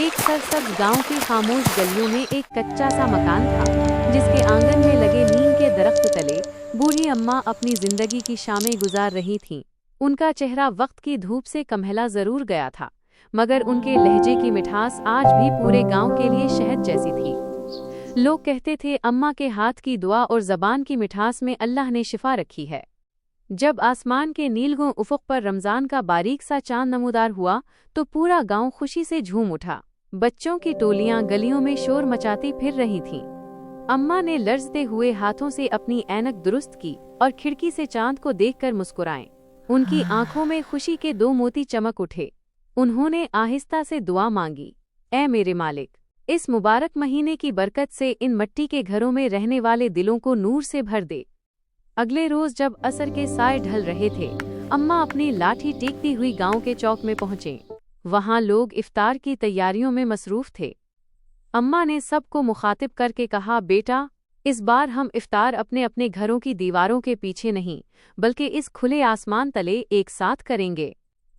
एक सरसब्ज गांव की खामोश गलियों में एक कच्चा सा मकान था, जिसके आंगन में लगे नीम के दरख्त तले बूढ़ी अम्मा अपनी जिंदगी की शामें गुजार रही थीं। उनका चेहरा वक्त की धूप से कम्हला जरूर गया था, मगर उनके लहजे की मिठास आज भी पूरे गांव के लिए शहद जैसी थी। लोग कहते थे, अम्मा के हाथ की दुआ और ज़बान की मिठास में अल्लाह ने शिफा रखी है। जब आसमान के नीलगों उफ़ुक़ पर रमज़ान का बारीक सा चांद नमूदार हुआ तो पूरा गांव खुशी से झूम उठा। बच्चों की टोलियां गलियों में शोर मचाती फिर रही थीं। अम्मा ने लर्ज़ते हुए हाथों से अपनी ऐनक दुरुस्त की और खिड़की से चांद को देखकर मुस्कुराएं। उनकी आंखों में खुशी के 2 मोती चमक उठे। उन्होंने आहिस्ता से दुआ मांगी, ऐ मेरे मालिक, इस मुबारक महीने की बरकत से इन मट्टी के घरों में रहने वाले दिलों को नूर से भर दे। अगले रोज जब असर के साए ढल रहे थे, अम्मा अपनी लाठी टेकती हुई गांव के चौक में पहुंचे। वहां लोग इफ्तार की तैयारियों में मसरूफ थे। अम्मा ने सबको मुखातिब करके कहा, बेटा, इस बार हम इफ्तार अपने अपने घरों की दीवारों के पीछे नहीं, बल्कि इस खुले आसमान तले एक साथ करेंगे।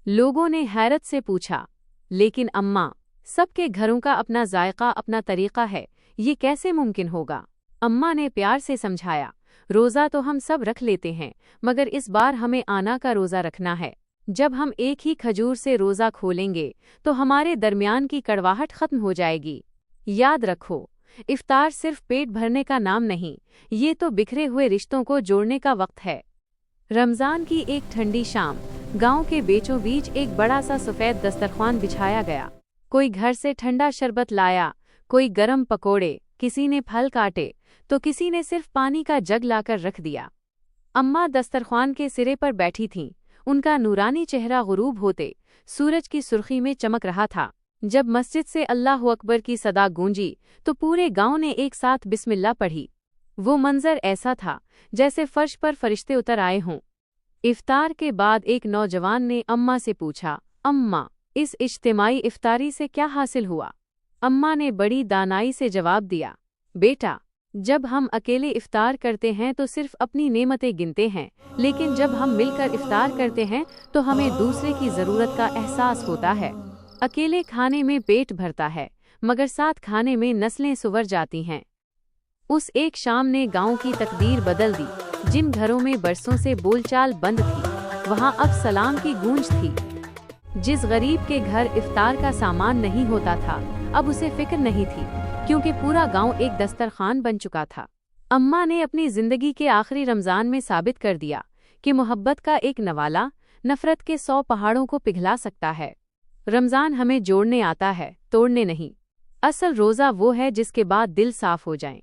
लोगों ने हैरत से पूछा, लेकिन अम्मा, सबके घरों का अपना जायका, अपना तरीका है, ये कैसे मुमकिन होगा? अम्मा ने प्यार से समझाया, रोज़ा तो हम सब रख लेते हैं, मगर इस बार हमें आना का रोज़ा रखना है। जब हम एक ही खजूर से रोज़ा खोलेंगे तो हमारे दरमियान की कड़वाहट खत्म हो जाएगी। याद रखो, इफ्तार सिर्फ पेट भरने का नाम नहीं, ये तो बिखरे हुए रिश्तों को जोड़ने का वक्त है। रमज़ान की एक ठंडी शाम, गांव के बीचों बीच एक बड़ा सा सफ़ेद दस्तरख्वान बिछाया गया। कोई घर से ठंडा शरबत लाया, कोई गरम पकोड़े, किसी ने फल काटे तो किसी ने सिर्फ पानी का जग लाकर रख दिया। अम्मा दस्तरख्वान के सिरे पर बैठी थीं। उनका नूरानी चेहरा गुरूब होते सूरज की सुर्खी में चमक रहा था। जब मस्जिद से अल्लाहु अकबर की सदा गूंजी तो पूरे गांव ने एक साथ बिस्मिल्लाह पढ़ी। वो मंजर ऐसा था जैसे फर्श पर फरिश्ते उतर आए हों। इफ्तार के बाद एक नौजवान ने अम्मा से पूछा, अम्मा, इस इज्तिमाई इफ्तारी से क्या हासिल हुआ? अम्मा ने बड़ी दानाई से जवाब दिया, बेटा, जब हम अकेले इफ्तार करते हैं तो सिर्फ अपनी नेमतें गिनते हैं, लेकिन जब हम मिलकर इफ्तार करते हैं तो हमें दूसरे की ज़रूरत का एहसास होता है। अकेले खाने में पेट भरता है, मगर साथ खाने में नस्लें सुवर जाती हैं। उस एक शाम ने गांव की तकदीर बदल दी। जिन घरों में बरसों से बोलचाल बंद थी, वहां अब सलाम की गूंज थी। जिस गरीब के घर इफ्तार का सामान नहीं होता था, अब उसे फिक्र नहीं थी, क्योंकि पूरा गांव एक दस्तरखान बन चुका था। अम्मा ने अपनी जिंदगी के आखिरी रमज़ान में साबित कर दिया कि मोहब्बत का एक नवाला नफरत के 100 पहाड़ों को पिघला सकता है। रमज़ान हमें जोड़ने आता है, तोड़ने नहीं। असल रोज़ा वो है जिसके बाद दिल साफ हो जाए।